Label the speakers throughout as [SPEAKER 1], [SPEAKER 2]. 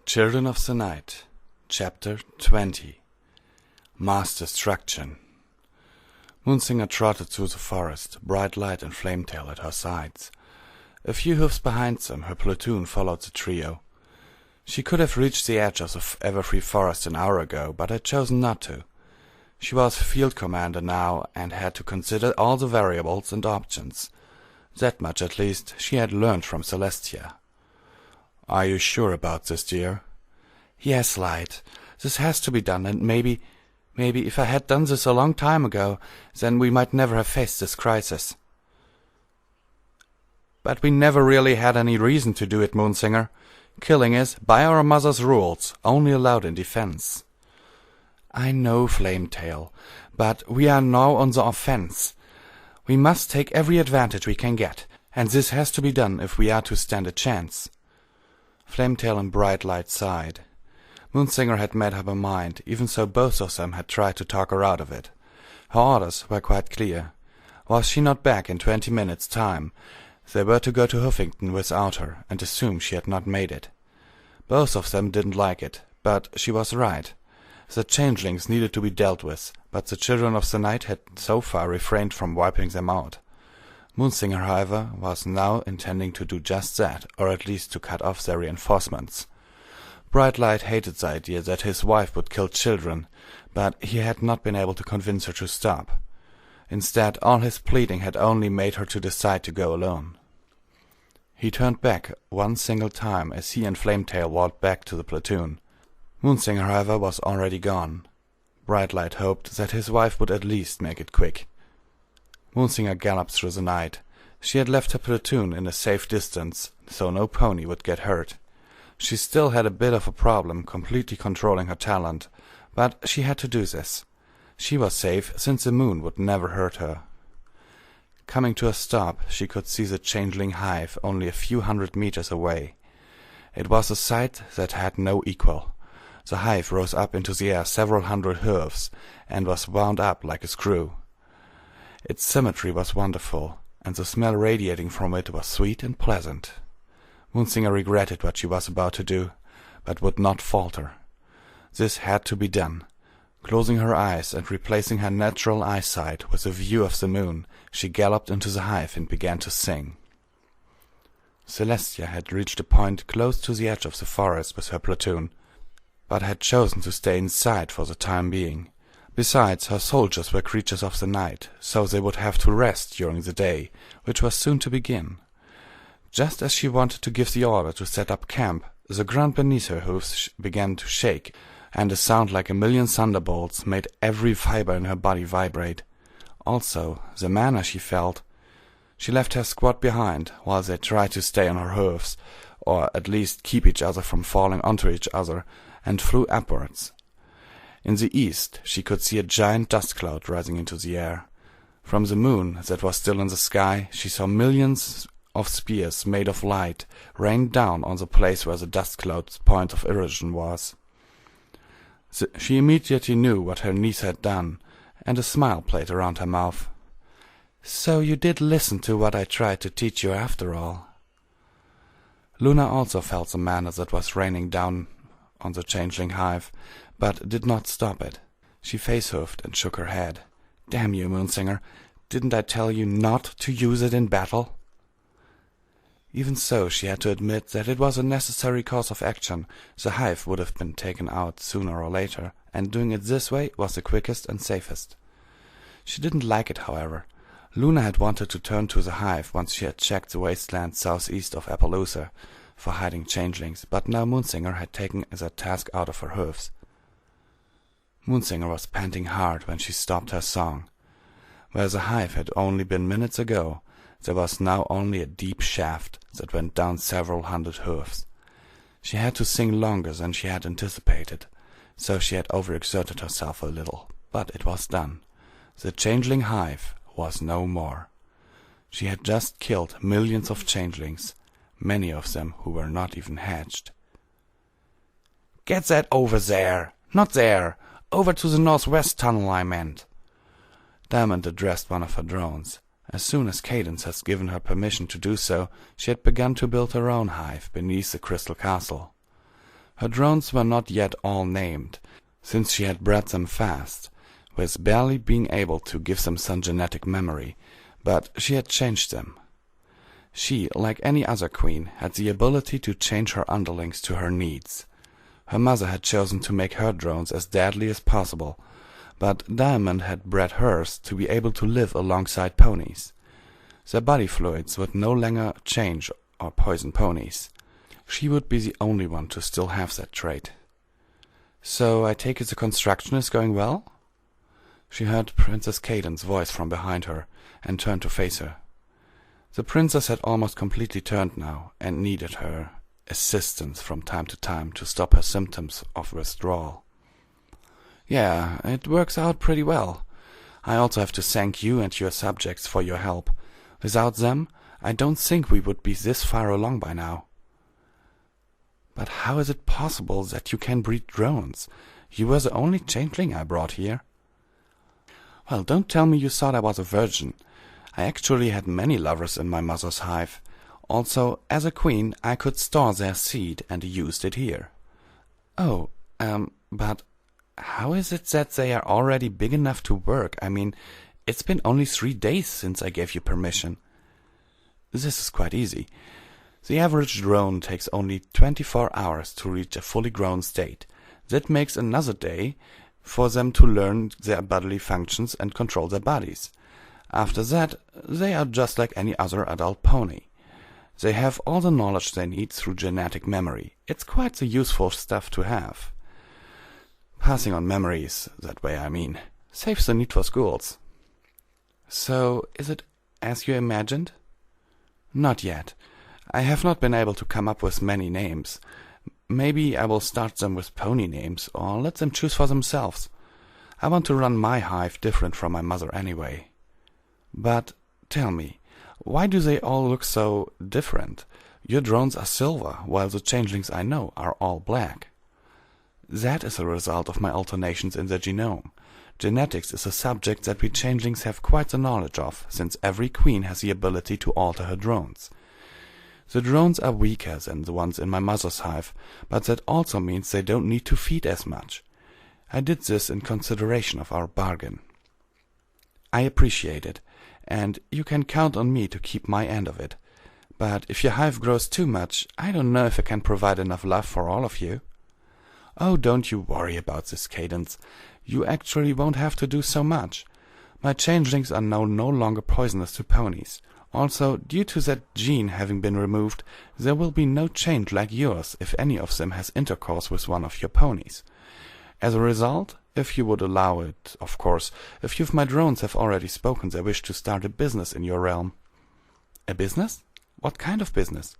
[SPEAKER 1] Children of the Night, Chapter 20. Massdestruction. Moonsinger trotted through the forest, Bright Light and Flametail at her sides. A few hoofs behind them, her platoon followed the trio. She could have reached the edge of the Everfree Forest an hour ago, but had chosen not to. She was field commander now, and had to consider all the variables and options. That much, at least, she had learned from Celestia. "Are you sure about this, dear?" "Yes, Light. This has to be done, and maybe if I had done this a long time ago, then we might never have faced this crisis." "But we never really had any reason to do it, Moonsinger. Killing is, by our mother's rules, only allowed in defense." "I know, Flametail, but we are now on the offense. We must take every advantage we can get, and this has to be done if we are to stand a chance." Flametail and Bright Light sighed. Moonsinger had made up her mind, even so both of them had tried to talk her out of it. Her orders were quite clear. Was she not back in 20 minutes' time, they were to go to Huffington without her, and assume she had not made it. Both of them didn't like it, but she was right. The changelings needed to be dealt with, but the Children of the Night had so far refrained from wiping them out. Moonsinger, however, was now intending to do just that, or at least to cut off their reinforcements. Bright Light hated the idea that his wife would kill children, but he had not been able to convince her to stop. Instead, all his pleading had only made her to decide to go alone. He turned back one single time as he and Flametail walked back to the platoon. Moonsinger, however, was already gone. Bright Light hoped that his wife would at least make it quick. Moonsinger galloped through the night. She had left her platoon in a safe distance, so no pony would get hurt. She still had a bit of a problem completely controlling her talent, but she had to do this. She was safe, since the moon would never hurt her. Coming to a stop, she could see the changeling hive only a few 100 meters away. It was a sight that had no equal. The hive rose up into the air several hundred hoofs, and was wound up like a screw. Its symmetry was wonderful, and the smell radiating from it was sweet and pleasant. Moonsinger regretted what she was about to do, but would not falter. This had to be done. Closing her eyes and replacing her natural eyesight with a view of the moon, she galloped into the hive and began to sing. Celestia had reached a point close to the edge of the forest with her platoon, but had chosen to stay inside for the time being. Besides, her soldiers were creatures of the night, so they would have to rest during the day, which was soon to begin. Just as she wanted to give the order to set up camp, the ground beneath her hoofs began to shake, and a sound like a million thunderbolts made every fiber in her body vibrate. Also, the manner she felt. She left her squad behind, while they tried to stay on her hoofs, or at least keep each other from falling onto each other, and flew upwards. In the east she could see a giant dust cloud rising into the air. From the moon that was still in the sky she saw millions of spears made of light rain down on the place where the dust cloud's point of origin was. She immediately knew what her niece had done, and a smile played around her mouth. "So you did listen to what I tried to teach you after all." Luna also felt the manna that was raining down on the changeling hive, but did not stop it. She face-hoofed and shook her head. "Damn you, Moonsinger! Didn't I tell you not to use it in battle?" Even so, she had to admit that it was a necessary course of action. The hive would have been taken out sooner or later, and doing it this way was the quickest and safest. She didn't like it, however. Luna had wanted to turn to the hive once she had checked the wasteland southeast of Appaloosa for hiding changelings, but now Moonsinger had taken that task out of her hoofs. Moonsinger was panting hard when she stopped her song. Where the hive had only been minutes ago, there was now only a deep shaft that went down several hundred hoofs. She had to sing longer than she had anticipated, so she had overexerted herself a little, but it was done. The changeling hive was no more. She had just killed millions of changelings, many of them who were not even hatched. "Get that over there! Not there! Over to the northwest tunnel, I meant." Diamond addressed one of her drones. As soon as Cadence had given her permission to do so, she had begun to build her own hive beneath the crystal castle. Her drones were not yet all named, since she had bred them fast, with barely being able to give them some genetic memory, but she had changed them. She, like any other queen, had the ability to change her underlings to her needs. Her mother had chosen to make her drones as deadly as possible, but Diamond had bred hers to be able to live alongside ponies. Their body fluids would no longer change or poison ponies. She would be the only one to still have that trait. "So I take it the construction is going well?" She heard Princess Cadance voice from behind her, and turned to face her. The princess had almost completely turned now, and needed her assistance from time to time to stop her symptoms of withdrawal. "Yeah, it works out pretty well. I also have to thank you and your subjects for your help. Without them, I don't think we would be this far along by now." "But how is it possible that you can breed drones? You were the only changeling I brought here." "Well, don't tell me you thought I was a virgin. I actually had many lovers in my mother's hive. Also, as a queen, I could store their seed and used it here." "Oh, but how is it that they are already big enough to work? I mean, it's been only 3 days since I gave you permission." "This is quite easy. The average drone takes only 24 hours to reach a fully grown state. That makes another day for them to learn their bodily functions and control their bodies. After that, they are just like any other adult pony. They have all the knowledge they need through genetic memory. It's quite the useful stuff to have. Passing on memories, that way I mean, saves the need for schools." "So, is it as you imagined?" "Not yet. I have not been able to come up with many names. Maybe I will start them with pony names, or let them choose for themselves. I want to run my hive different from my mother anyway. But tell me, why do they all look so different? Your drones are silver, while the changelings I know are all black." "That is a result of my alternations in the genome. Genetics is a subject that we changelings have quite the knowledge of, since every queen has the ability to alter her drones. The drones are weaker than the ones in my mother's hive, but that also means they don't need to feed as much. I did this in consideration of our bargain." "I appreciate it, and you can count on me to keep my end of it. But if your hive grows too much, I don't know if I can provide enough love for all of you." "Oh, don't you worry about this, Cadance. You actually won't have to do so much. My changelings are now no longer poisonous to ponies. Also, due to that gene having been removed, there will be no change like yours if any of them has intercourse with one of your ponies. As a result, if you would allow it, of course, a few of my drones have already spoken their wish to start a business in your realm." "A business? What kind of business?"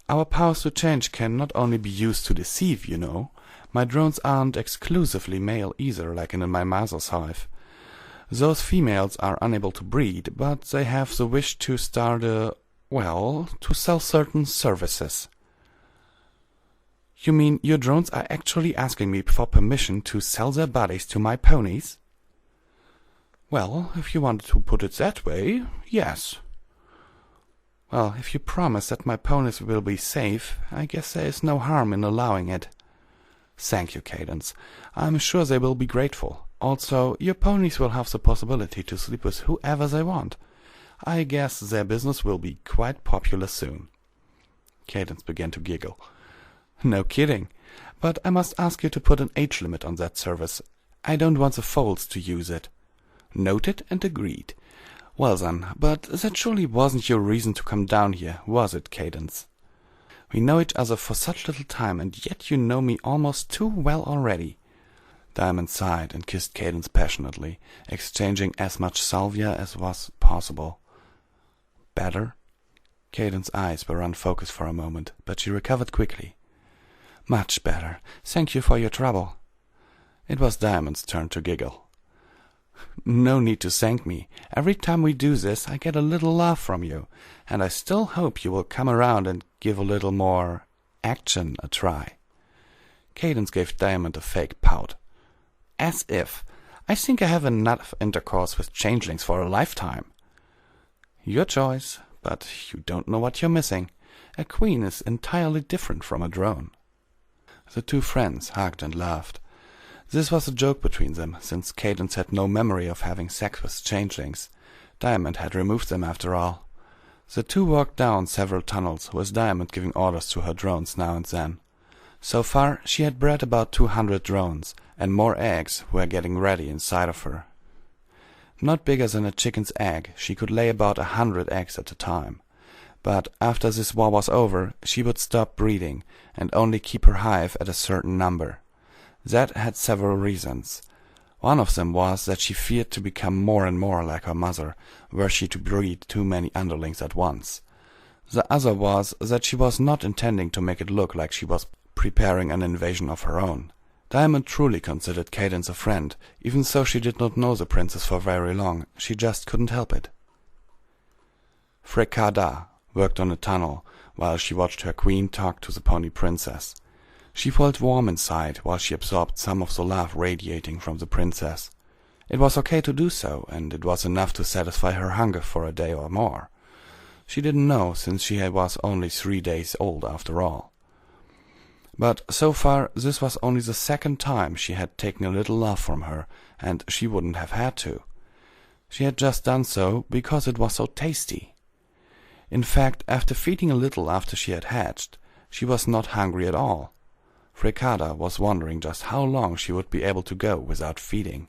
[SPEAKER 1] "Our powers to change can not only be used to deceive, you know. My drones aren't exclusively male either, like in my mother's hive. Those females are unable to breed, but they have the wish to start to sell certain services." "You mean your drones are actually asking me for permission to sell their bodies to my ponies?" "Well, if you want to put it that way, yes." "Well, if you promise that my ponies will be safe, I guess there is no harm in allowing it." "Thank you, Cadance. I'm sure they will be grateful. Also, your ponies will have the possibility to sleep with whoever they want. I guess their business will be quite popular soon." Cadance began to giggle. "No kidding. But I must ask you to put an age limit on that service. I don't want the foals to use it." "Noted and agreed. Well then, but that surely wasn't your reason to come down here, was it, Cadance? We know each other for such little time, and yet you know me almost too well already." Diamond sighed and kissed Cadance passionately, exchanging as much salvia as was possible. "Better?" Cadance's eyes were unfocused for a moment, but she recovered quickly. "Much better. Thank you for your trouble." It was Diamond's turn to giggle. "No need to thank me. Every time we do this, I get a little laugh from you, and I still hope you will come around and give a little more action a try." Cadance gave Diamond a fake pout. "As if. I think I have enough intercourse with changelings for a lifetime." "Your choice, but you don't know what you're missing. A queen is entirely different from a drone." The two friends hugged and laughed. This was a joke between them, since Cadence had no memory of having sex with changelings. Diamond had removed them after all. The two walked down several tunnels, with Diamond giving orders to her drones now and then. So far she had bred about 200 drones, and more eggs were getting ready inside of her. Not bigger than a chicken's egg, she could lay about 100 eggs at a time. But after this war was over, she would stop breeding, and only keep her hive at a certain number. That had several reasons. One of them was that she feared to become more and more like her mother, were she to breed too many underlings at once. The other was that she was not intending to make it look like she was preparing an invasion of her own. Diamond truly considered Cadence a friend, even though she did not know the princess for very long. She just couldn't help it. Fricada worked on a tunnel, while she watched her queen talk to the pony princess. She felt warm inside while she absorbed some of the love radiating from the princess. It was okay to do so, and it was enough to satisfy her hunger for a day or more. She didn't know, since she was only 3 days old after all. But so far this was only the second time she had taken a little love from her, and she wouldn't have had to. She had just done so because it was so tasty. In fact, after feeding a little after she had hatched, she was not hungry at all. Fricada was wondering just how long she would be able to go without feeding.